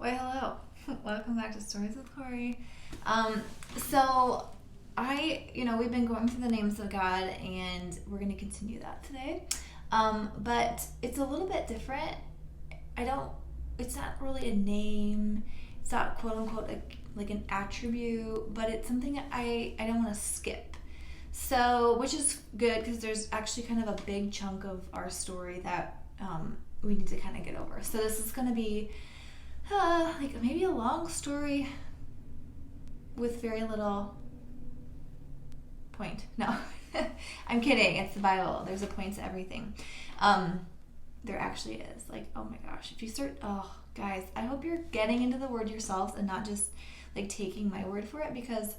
Well, hello. Welcome back to Stories with Corrie. So we've been going through the names of God, and we're going to continue that today. But it's a little bit different. It's not really a name. It's not quote unquote like an attribute, but it's something I don't want to skip. So, which is good because there's actually kind of a big chunk of our story that we need to kind of get over. So this is going to be like maybe a long story with very little point. No, I'm kidding. It's the Bible. There's a point to everything. There actually is. Like, oh my gosh. If you start, guys, I hope you're getting into the word yourselves and not just like taking my word for it, because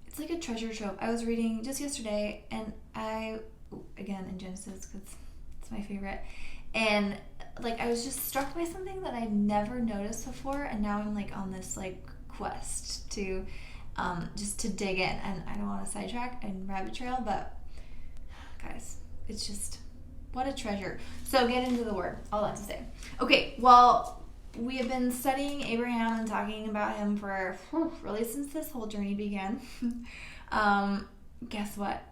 it's like a treasure trove. I was reading just yesterday, and again in Genesis because it's my favorite, and like I was just struck by something that I'd never noticed before, and now I'm like on this like quest to just to dig in, and I don't want to sidetrack and rabbit trail, but guys, it's just what a treasure. So get into the word, all that to say. Okay, well, we have been studying Abraham and talking about him for really since this whole journey began. Guess what?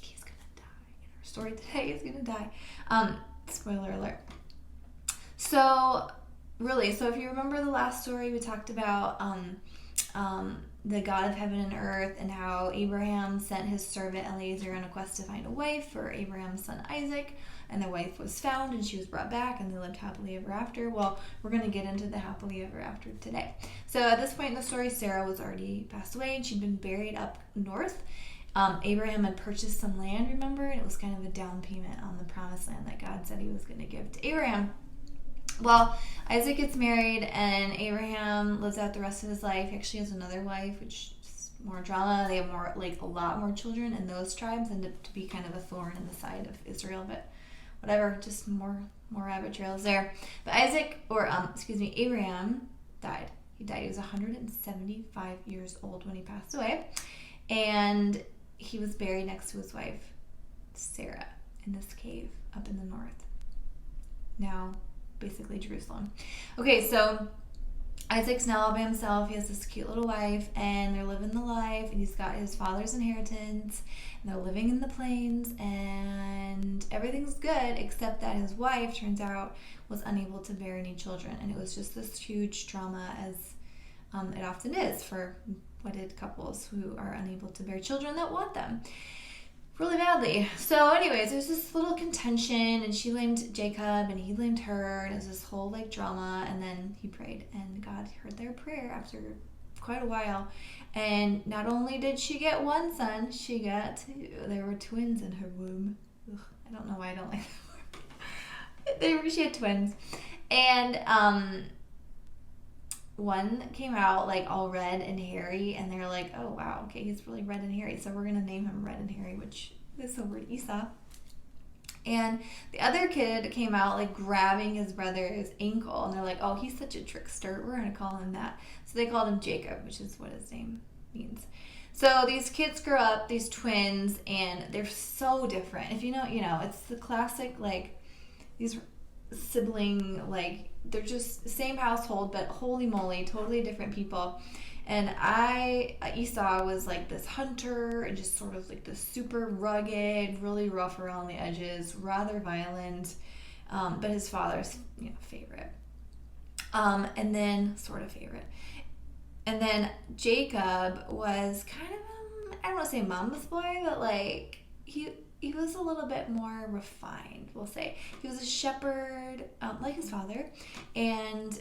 He's gonna die. In our story today, he's gonna die. Spoiler alert. So if you remember the last story, we talked about the God of heaven and earth, and how Abraham sent his servant Eliezer on a quest to find a wife for Abraham's son Isaac, and the wife was found and she was brought back, and they lived happily ever after. Well, we're going to get into the happily ever after today. So at this point in the story, Sarah was already passed away, and she'd been buried up north. Abraham had purchased some land, remember, and it was kind of a down payment on the promised land that God said he was going to give to Abraham. Well, Isaac gets married, and Abraham lives out the rest of his life. He actually has another wife, which is more drama. They have a lot more children, and those tribes end up to be kind of a thorn in the side of Israel, but whatever, just more rabbit trails there. But Abraham died. He died. He was 175 years old when he passed away, and he was buried next to his wife, Sarah, in this cave up in the north. Now, basically Jerusalem. Okay, so Isaac's now all by himself. He has this cute little wife, and they're living the life, and he's got his father's inheritance, and they're living in the plains, and everything's good, except that his wife, turns out, was unable to bear any children, and it was just this huge drama, as it often is for wedded couples who are unable to bear children that want them really badly. So anyways, there's this little contention, and she blamed Jacob and he blamed her, and it was this whole like drama, and then he prayed, and God heard their prayer after quite a while, and not only did she get one son, she got two. There were twins in her womb. Ugh, I don't know why I don't like that word. She had twins, and one came out like all red and hairy, and they're like, oh wow, okay, he's really red and hairy, so we're gonna name him Red and Hairy, which is the word Esau. And the other kid came out like grabbing his brother's ankle, and they're like, oh, he's such a trickster, we're gonna call him that. So they called him Jacob, which is what his name means. So these kids grow up, these twins, and they're so different. If you know, it's the classic like these sibling, like they're just same household, but holy moly, totally different people. And Esau was like this hunter, and just sort of like this super rugged, really rough around the edges, rather violent, but his father's favorite, and then sort of favorite. And then Jacob was kind of I don't want to say mama's boy, but like he was a little bit more refined, we'll say. He was a shepherd, like his father, and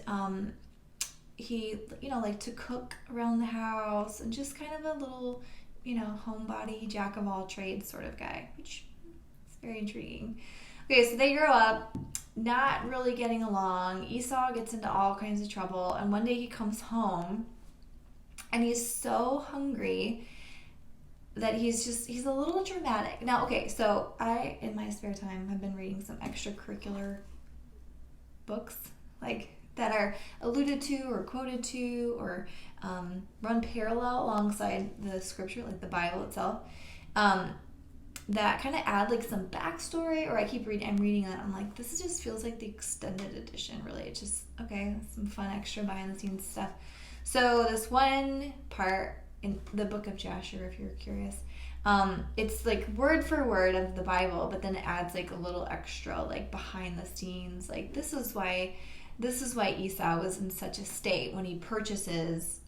he, liked to cook around the house, and just kind of a little, homebody, jack of all trades sort of guy, which is very intriguing. Okay, so they grow up not really getting along. Esau gets into all kinds of trouble, and one day he comes home, and he's so hungry that he's a little dramatic. Now, okay, so I, in my spare time, have been reading some extracurricular books, like, that are alluded to or quoted to or run parallel alongside the scripture, like the Bible itself. that kind of add like some backstory, or I'm reading that, I'm like, this just feels like the extended edition, really. It's just, okay, some fun extra behind the scenes stuff. So this one part in the book of Jasher, if you're curious, it's like word for word of the Bible, but then it adds like a little extra like behind the scenes. Like this is why Esau was in such a state when he purchases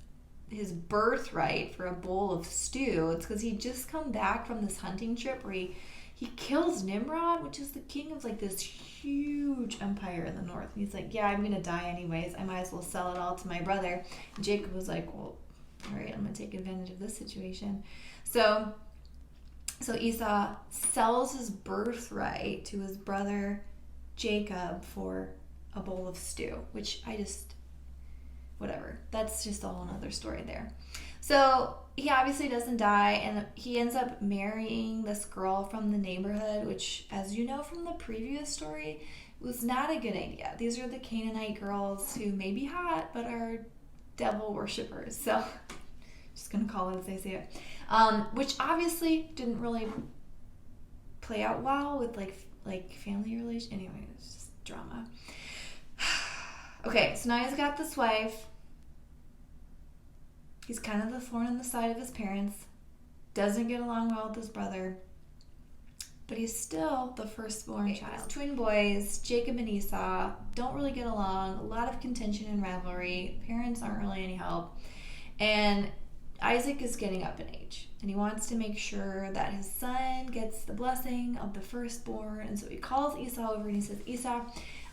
his birthright for a bowl of stew. It's because he'd just come back from this hunting trip where he kills Nimrod, which is the king of like this huge empire in the north. And he's like, yeah, I'm gonna die anyways, I might as well sell it all to my brother. And Jacob was like, well, all right, I'm gonna take advantage of this situation. So Esau sells his birthright to his brother Jacob for a bowl of stew, which whatever. That's just a whole nother story there. So he obviously doesn't die, and he ends up marrying this girl from the neighborhood, which, as you know from the previous story, was not a good idea. These are the Canaanite girls who may be hot, but are devil worshippers. So just going to call it as they say it. Which obviously didn't really play out well with like family relations. Anyway, it's just drama. Okay, so now he's got this wife. He's kind of the thorn in the side of his parents. Doesn't get along well with his brother. But he's still the firstborn child. His twin boys, Jacob and Esau, don't really get along. A lot of contention and rivalry. Parents aren't really any help. And Isaac is getting up in age. And he wants to make sure that his son gets the blessing of the firstborn. And so he calls Esau over and he says, Esau,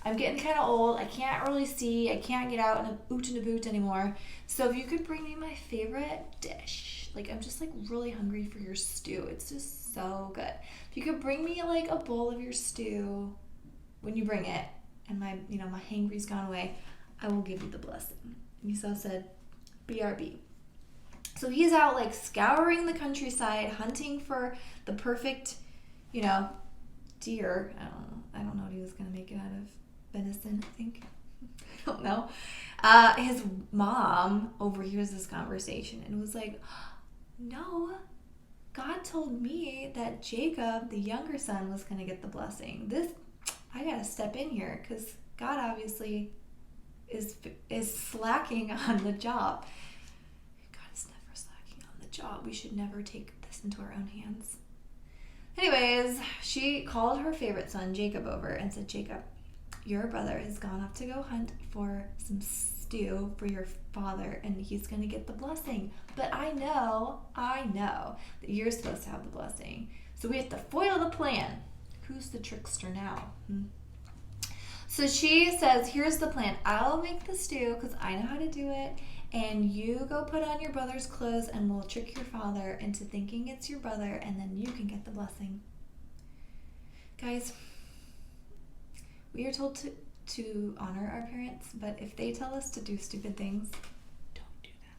I'm getting kind of old. I can't really see. I can't get out in a oot and a boot anymore. So if you could bring me my favorite dish. Like, I'm just like really hungry for your stew. It's just so good. If you could bring me like a bowl of your stew when you bring it, and my hangry's gone away, I will give you the blessing. And Esau said, BRB. So he's out like scouring the countryside, hunting for the perfect, deer. I don't know what he was going to make it out of. Venison, I think. I don't know. His mom overhears this conversation and was like, no, God told me that Jacob, the younger son, was going to get the blessing. I got to step in here because God obviously is slacking on the job. God is never slacking on the job. We should never take this into our own hands. Anyways, she called her favorite son, Jacob, over and said, Jacob, your brother has gone off to go hunt for some stew for your father, and he's going to get the blessing. But I know that you're supposed to have the blessing. So we have to foil the plan. Who's the trickster now? So she says, here's the plan. I'll make the stew because I know how to do it, and you go put on your brother's clothes, and we'll trick your father into thinking it's your brother, and then you can get the blessing. Guys, we are told to honor our parents, but if they tell us to do stupid things, don't do that.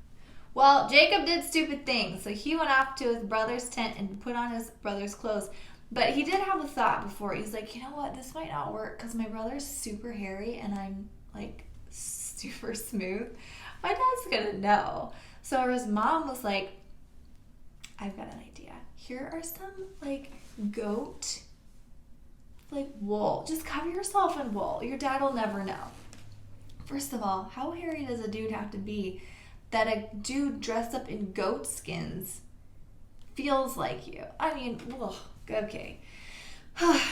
Well, Jacob did stupid things, so he went off to his brother's tent and put on his brother's clothes. But he did have a thought before. He's like, you know what, this might not work because my brother's super hairy and I'm like super smooth. My dad's gonna know. So his mom was like, I've got an idea. Here are some like goat wool. Just cover yourself in wool. Your dad will never know. First of all, how hairy does a dude have to be that a dude dressed up in goat skins feels like you? I mean, ugh, okay.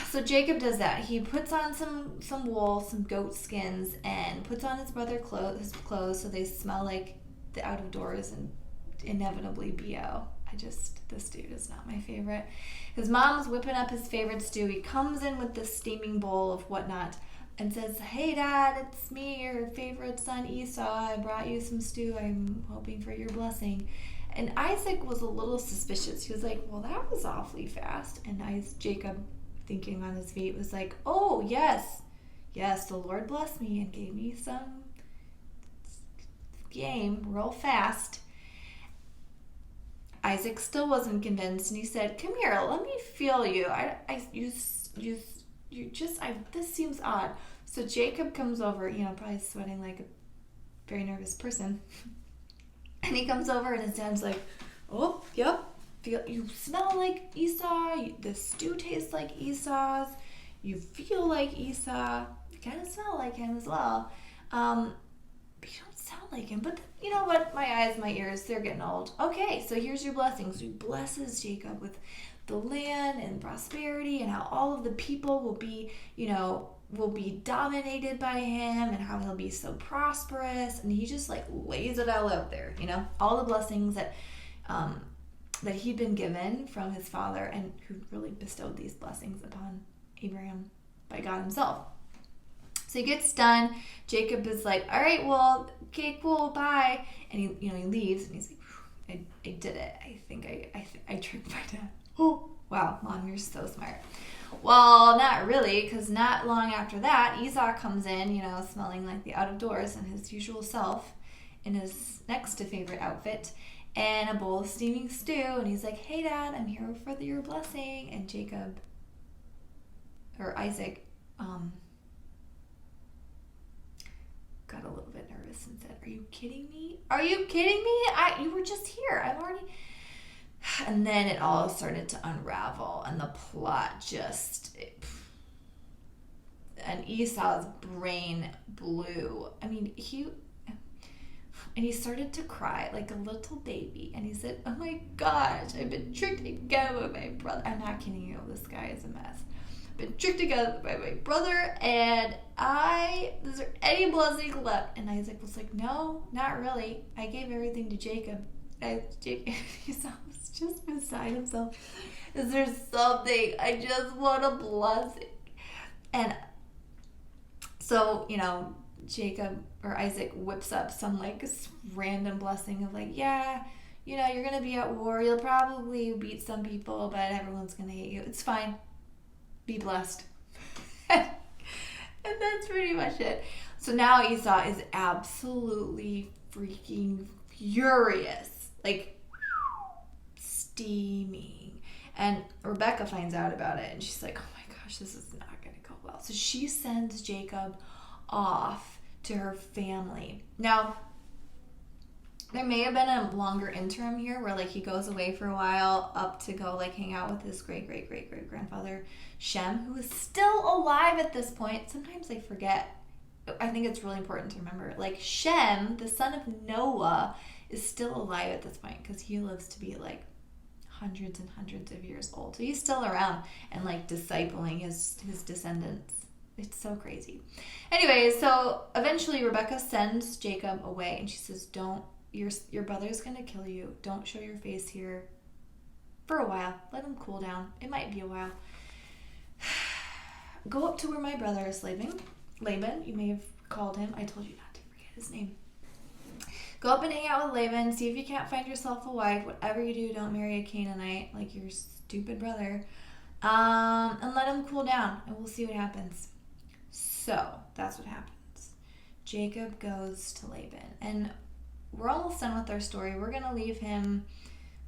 So Jacob does that. He puts on some wool, some goat skins, and puts on his brother's clothes so they smell like the out of doors and inevitably BO. This dude is not my favorite. His mom's whipping up his favorite stew. He comes in with this steaming bowl of whatnot and says, hey Dad, it's me, your favorite son Esau. I brought you some stew. I'm hoping for your blessing. And Isaac was a little suspicious. He was like, well, that was awfully fast. And Jacob, thinking on his feet, was like, oh, yes, the Lord blessed me and gave me some game real fast. Isaac still wasn't convinced, and he said, come here, let me feel you. This seems odd. So Jacob comes over, probably sweating like a very nervous person. And he comes over and his dad's like, oh, yep, you smell like Esau. The stew tastes like Esau's. You feel like Esau. You kind of smell like him as well. But you don't sound like him. But you know what? My eyes, my ears, they're getting old. Okay, so here's your blessings. He blesses Jacob with the land and prosperity, and how all of the people will be, will be dominated by him, and how he'll be so prosperous. And he just like lays it all out there, all the blessings that that he'd been given from his father, and who really bestowed these blessings upon Abraham by God himself. So he gets done. Jacob is like, all right, well, okay, cool, bye. And he leaves, and he's like, I did it. I think I tricked my dad. Oh, wow, Mom, you're so smart. Well, not really, because not long after that, Esau comes in, smelling like the out of doors and his usual self, in his next to favorite outfit, and a bowl of steaming stew. And he's like, hey, Dad, I'm here for your blessing. And Isaac, got a little bit nervous and said, are you kidding me? Are you kidding me? You were just here. I'm already... And then it all started to unravel, and the plot and Esau's brain blew. I mean, he started to cry like a little baby, and he said, oh my gosh, I've been tricked again by my brother. I'm not kidding you, this guy is a mess. Been tricked again by my brother, and is there any blessing left? And Isaac was like, no, not really. I gave everything to Jacob. Esau was just beside himself. Is there something? I just want a blessing. And so, Isaac whips up some like random blessing of like, yeah, you're going to be at war. You'll probably beat some people, but everyone's going to hate you. It's fine. Be blessed. And that's pretty much it. So now Esau is absolutely freaking furious. Like, steaming. And Rebecca finds out about it, and she's like, oh my gosh, this is not going to go well. So she sends Jacob off to her family. Now, there may have been a longer interim here where, like, he goes away for a while up to go, like, hang out with his great-great-great-great-grandfather, Shem, who is still alive at this point. Sometimes I forget. I think it's really important to remember. Like, Shem, the son of Noah, is still alive at this point because he lives to be, like, hundreds and hundreds of years old. So he's still around and, like, discipling his descendants. It's so crazy. Anyway, so eventually Rebecca sends Jacob away, and she says, your brother's going to kill you. Don't show your face here for a while. Let him cool down. It might be a while. Go up to where my brother is living. Laban, you may have called him. I told you not to forget his name. Go up and hang out with Laban. See if you can't find yourself a wife. Whatever you do, don't marry a Canaanite like your stupid brother. And let him cool down, and we'll see what happens. So that's what happens. Jacob goes to Laban, and we're almost done with our story. We're gonna leave him.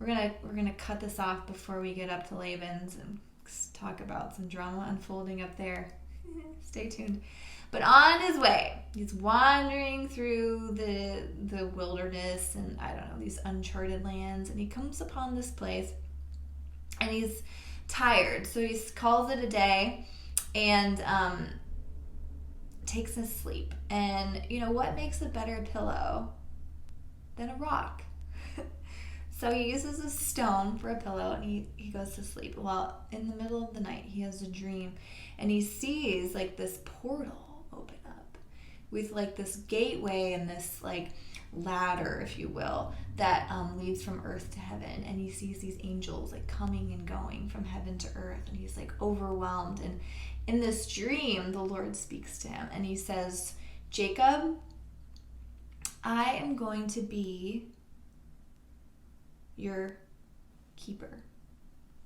We're gonna cut this off before we get up to Laban's and talk about some drama unfolding up there. Stay tuned. But on his way, he's wandering through the wilderness and, I don't know, these uncharted lands, and he comes upon this place, and he's tired, so he calls it a day and takes a sleep. And what makes a better pillow than a rock? So he uses a stone for a pillow, and he goes to sleep. Well, in the middle of the night, he has a dream, and he sees like this portal open up with like this gateway and this like ladder, if you will, that leads from earth to heaven. And he sees these angels like coming and going from heaven to earth, and he's like overwhelmed. And in this dream, the Lord speaks to him, and he says, Jacob, I am going to be your keeper,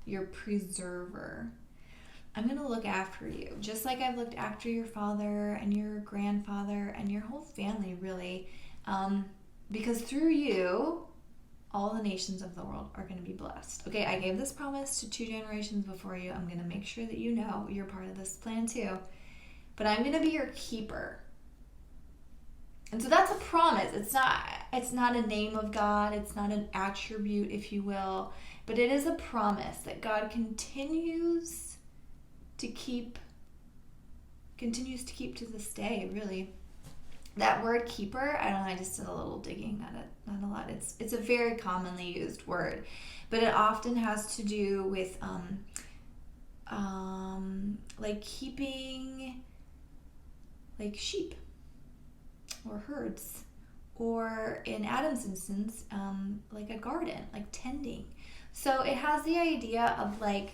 your preserver. I'm going to look after you, just like I've looked after your father and your grandfather and your whole family, really. Because through you, all the nations of the world are going to be blessed. Okay, I gave this promise to 2 generations before you. I'm going to make sure that you know you're part of this plan too. But I'm going to be your keeper. And so that's a promise. It's not, It's not a name of God. It's not an attribute, if you will. But it is a promise that God continues to keep to this day, really. That word keeper, I don't know, I just did a little digging at it. Not a lot. It's a very commonly used word. But it often has to do with like keeping like sheep or herds, or in Adam's instance, like a garden, like tending. So it has the idea of like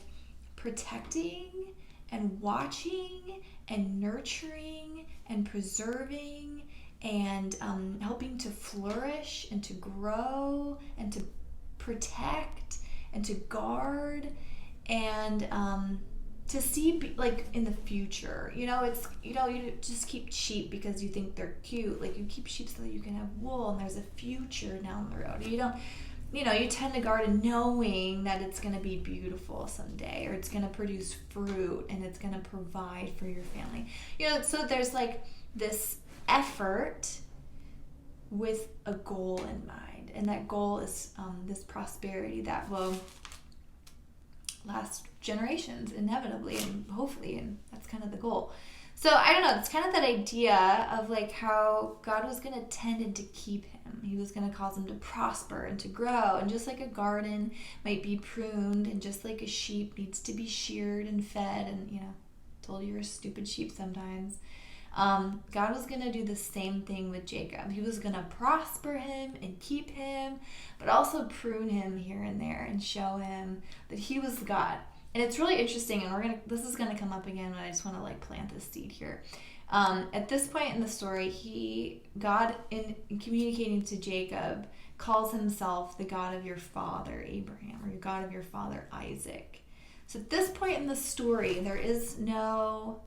protecting and watching and nurturing and preserving and helping to flourish and to grow and to protect and to guard and to see like in the future. It's you just keep sheep because you think they're cute. Like you keep sheep so that you can have wool and there's a future down the road. You tend to garden knowing that it's going to be beautiful someday, or it's going to produce fruit and it's going to provide for your family. So there's like this effort with a goal in mind, and that goal is this prosperity that will last generations inevitably and hopefully, and that's kind of the goal. So I don't know, it's kind of that idea of like how God was going to tend and to keep him. He was going to cause him to prosper and to grow, and just like a garden might be pruned, and just like a sheep needs to be sheared and fed, and told you're a stupid sheep sometimes. God was going to do the same thing with Jacob. He was going to prosper him and keep him, but also prune him here and there and show him that he was God. And it's really interesting, and this is gonna come up again, but I just want to like plant this seed here. At this point in the story, God, in communicating to Jacob, calls himself the God of your father Abraham, or your God of your father Isaac. So at this point in the story, there is no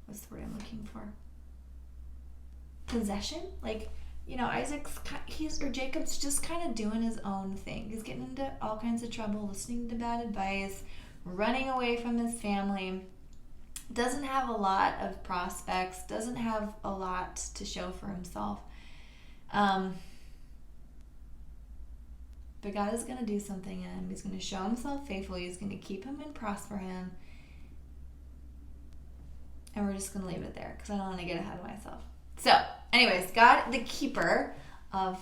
what's the word I'm looking for? Possession, like. Jacob's just kind of doing his own thing. He's getting into all kinds of trouble, listening to bad advice, running away from his family. Doesn't have a lot of prospects, doesn't have a lot to show for himself. But God is going to do something in him. He's going to show himself faithful. He's going to keep him and prosper him. And we're just going to leave it there because I don't want to get ahead of myself. So, anyways, God, the keeper of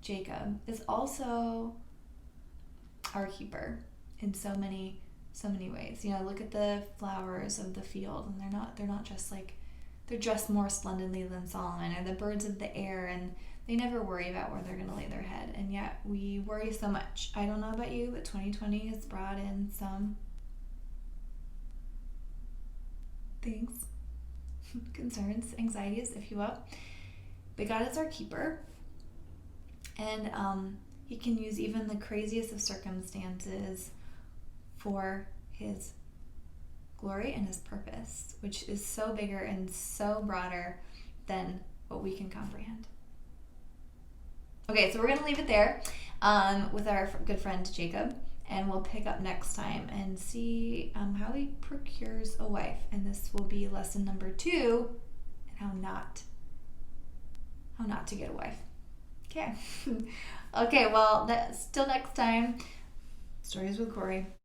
Jacob, is also our keeper in so many ways. Look at the flowers of the field, and they're not just like, they're dressed more splendidly than Solomon, or the birds of the air, and they never worry about where they're going to lay their head. And yet we worry so much. I don't know about you, but 2020 has brought in some things. Concerns, anxieties, if you will. But God is our keeper, and he can use even the craziest of circumstances for his glory and his purpose, which is so bigger and so broader than what we can comprehend. Okay, so we're going to leave it there with our good friend Jacob. And we'll pick up next time and see how he procures a wife. And this will be lesson number 2, and how not to get a wife. Okay. Okay, well, till next time, Stories with Corrie.